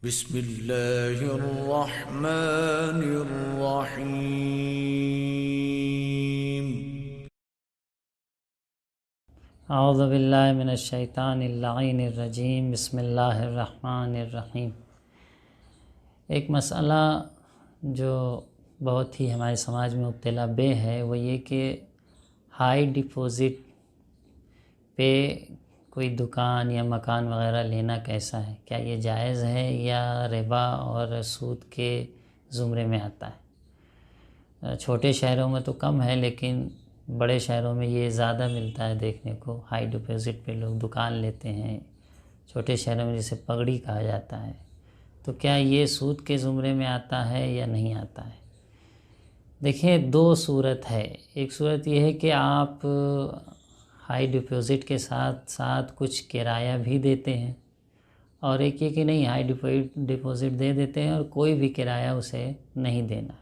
بسم اللہ الرحمن الرحیم۔ اعوذ باللہ من الشیطان اللعین الرجیم، بسم اللہ الرحمن الرحیم۔ ایک مسئلہ جو بہت ہی ہمارے سماج میں مبتلا بے ہے وہ یہ کہ ہائی ڈپوزٹ پہ کوئی دکان یا مکان وغیرہ لینا کیسا ہے، کیا یہ جائز ہے یا ربا اور سود کے زمرے میں آتا ہے؟ چھوٹے شہروں میں تو کم ہے، لیکن بڑے شہروں میں یہ زیادہ ملتا ہے دیکھنے کو۔ ہائی ڈپوزٹ پہ لوگ دکان لیتے ہیں، چھوٹے شہروں میں جسے پگڑی کہا جاتا ہے۔ تو کیا یہ سود کے زمرے میں آتا ہے یا نہیں آتا ہے؟ دیکھیں، دو صورت ہے۔ ایک صورت یہ ہے کہ آپ ہائی ڈپوزٹ کے ساتھ ساتھ کچھ کرایہ بھی دیتے ہیں، اور ایک یہ کہ نہیں، ہائی ڈپوزٹ دے دیتے ہیں اور کوئی بھی کرایہ اسے نہیں دینا۔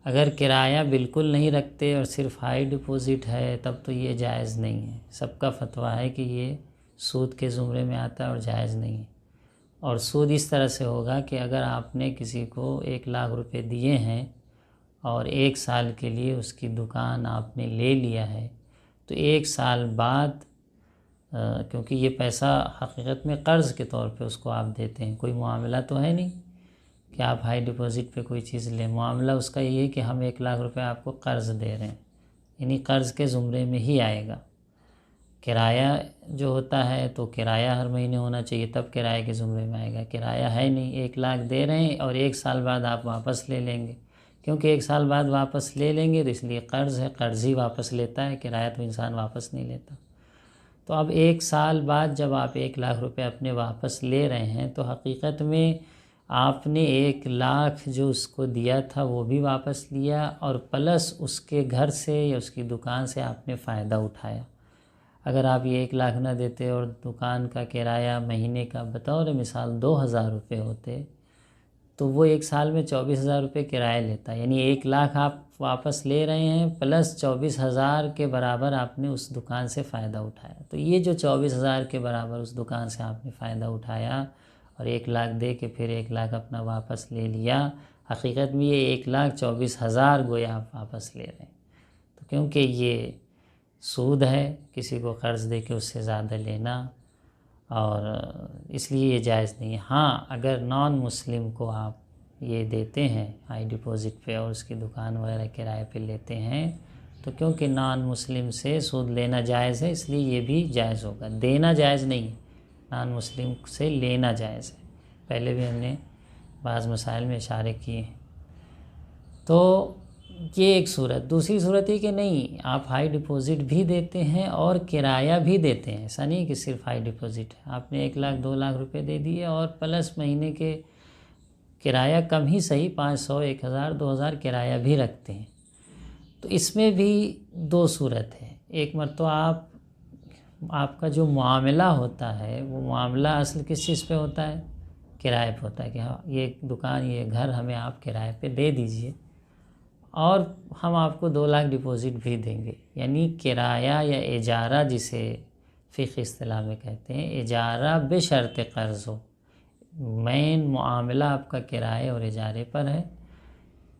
اگر کرایہ بالکل نہیں رکھتے اور صرف ہائی ڈپوزٹ ہے تب تو یہ جائز نہیں ہے۔ سب کا فتویٰ ہے کہ یہ سود کے زمرے میں آتا ہے اور جائز نہیں ہے۔ اور سود اس طرح سے ہوگا کہ اگر آپ نے کسی کو 1,00,000 روپے دیے ہیں اور 1 سال کے لیے اس کی دکان آپ نے لے لیا ہے، تو 1 سال بعد، کیونکہ یہ پیسہ حقیقت میں قرض کے طور پہ اس کو آپ دیتے ہیں، کوئی معاملہ تو ہے نہیں کہ آپ ہائی ڈپوزٹ پہ کوئی چیز لیں۔ معاملہ اس کا یہ ہے کہ ہم 1,00,000 روپے آپ کو قرض دے رہے ہیں، یعنی قرض کے زمرے میں ہی آئے گا۔ کرایہ جو ہوتا ہے تو کرایہ ہر مہینے ہونا چاہیے، تب کرایہ کے زمرے میں آئے گا۔ کرایہ ہے نہیں، 1,00,000 دے رہے ہیں اور 1 سال بعد آپ واپس لے لیں گے، کیونکہ 1 سال بعد واپس لے لیں گے تو اس لیے قرض ہے، قرض ہی واپس لیتا ہے، کرایہ تو انسان واپس نہیں لیتا۔ تو اب 1 سال بعد جب آپ 1,00,000 روپے اپنے واپس لے رہے ہیں تو حقیقت میں آپ نے 1,00,000 جو اس کو دیا تھا وہ بھی واپس لیا، اور پلس اس کے گھر سے یا اس کی دکان سے آپ نے فائدہ اٹھایا۔ اگر آپ یہ 1,00,000 نہ دیتے اور دکان کا کرایہ مہینے کا بطور مثال 2,000 روپے ہوتے تو وہ 1 سال میں 24,000 روپے کرایہ لیتا، یعنی 1,00,000 آپ واپس لے رہے ہیں پلس 24,000 کے برابر آپ نے اس دکان سے فائدہ اٹھایا۔ تو یہ جو 24,000 کے برابر اس دکان سے آپ نے فائدہ اٹھایا اور 1,00,000 دے کے پھر 1,00,000 اپنا واپس لے لیا، حقیقت میں یہ 1,24,000 گویا آپ واپس لے رہے ہیں۔ تو کیونکہ یہ سود ہے، کسی کو قرض دے کے اس سے زیادہ لینا، اور اس لیے یہ جائز نہیں ہے۔ ہاں، اگر نان مسلم کو آپ یہ دیتے ہیں ہائی ڈپوزٹ پہ اور اس کی دکان وغیرہ کرائے پہ لیتے ہیں تو کیونکہ نان مسلم سے سود لینا جائز ہے، اس لیے یہ بھی جائز ہوگا۔ دینا جائز نہیں ہے، نان مسلم سے لینا جائز ہے۔ پہلے بھی ہم نے بعض مسائل میں اشارے کیے ہیں۔ تو یہ ایک صورت۔ دوسری صورت یہ کہ نہیں، آپ ہائی ڈپوزٹ بھی دیتے ہیں اور کرایہ بھی دیتے ہیں۔ ایسا نہیں کہ صرف ہائی ڈپوزٹ ہے، آپ نے 1,00,000 2,00,000 روپے دے دیے اور پلس مہینے کے کرایہ کم ہی صحیح 500 1,000 2,000 کرایہ بھی رکھتے ہیں۔ تو اس میں بھی دو صورت ہے۔ ایک مرتبہ آپ کا جو معاملہ ہوتا ہے وہ معاملہ اصل کس چیز پہ ہوتا ہے؟ کرایہ پہ ہوتا ہے کہ ہاں، یہ دکان یہ گھر ہمیں آپ کرایہ پہ دے دیجئے اور ہم آپ کو 2,00,000 ڈپوزٹ بھی دیں گے، یعنی کرایہ یا اجارہ جسے فقہ اصطلاح میں کہتے ہیں، اجارہ بشرط قرض ہو۔ مین معاملہ آپ کا کرایہ اور اجارے پر ہے،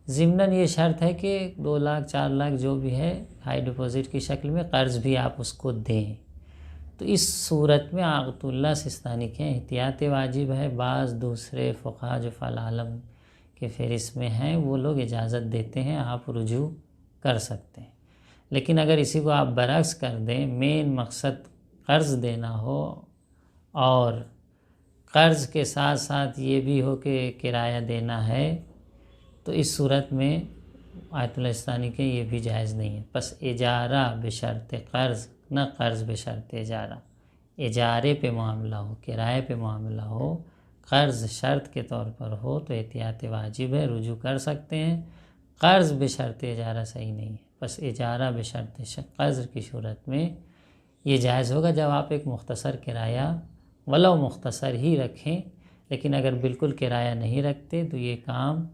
ضمناً یہ شرط ہے کہ 2,00,000 4,00,000 جو بھی ہے ہائی ڈپوزٹ کی شکل میں قرض بھی آپ اس کو دیں۔ تو اس صورت میں آغت اللہ سستانی کے احتیاط واجب ہے۔ بعض دوسرے فقہا جو فی العالم کے فہرست میں ہیں وہ لوگ اجازت دیتے ہیں، آپ رجوع کر سکتے ہیں۔ لیکن اگر اسی کو آپ برعکس کر دیں، مین مقصد قرض دینا ہو اور قرض کے ساتھ ساتھ یہ بھی ہو کہ کرایہ دینا ہے، تو اس صورت میں آیت اللہ سستانی کے یہ بھی جائز نہیں ہے۔ بس اجارہ بشرط قرض، نہ قرض بشرط اجارہ۔ اجارے پہ معاملہ ہو، کرایہ پہ معاملہ ہو، قرض شرط کے طور پر ہو تو احتیاط واجب ہے، رجوع کر سکتے ہیں۔ قرض بشرط اجارہ صحیح نہیں ہے، بس اجارہ بشرط قرض کی صورت میں یہ جائز ہوگا جب آپ ایک مختصر کرایہ ولو مختصر ہی رکھیں۔ لیکن اگر بالکل کرایہ نہیں رکھتے تو یہ کام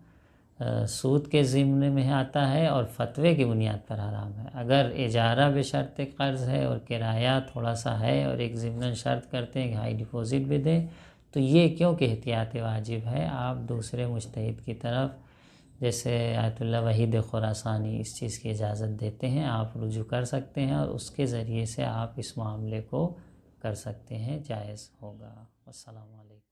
سود کے ضمن میں آتا ہے اور فتوے کی بنیاد پر حرام ہے۔ اگر اجارہ بشرط قرض ہے اور کرایہ تھوڑا سا ہے اور ایک ضمن شرط کرتے ہیں کہ ہائی ڈپوزٹ بھی دیں تو یہ کیوں کہ احتیاط واجب ہے؟ آپ دوسرے مجتہد کی طرف جیسے آیت اللہ وحید خراسانی اس چیز کی اجازت دیتے ہیں، آپ رجوع کر سکتے ہیں اور اس کے ذریعے سے آپ اس معاملے کو کر سکتے ہیں، جائز ہوگا۔ السلام علیکم۔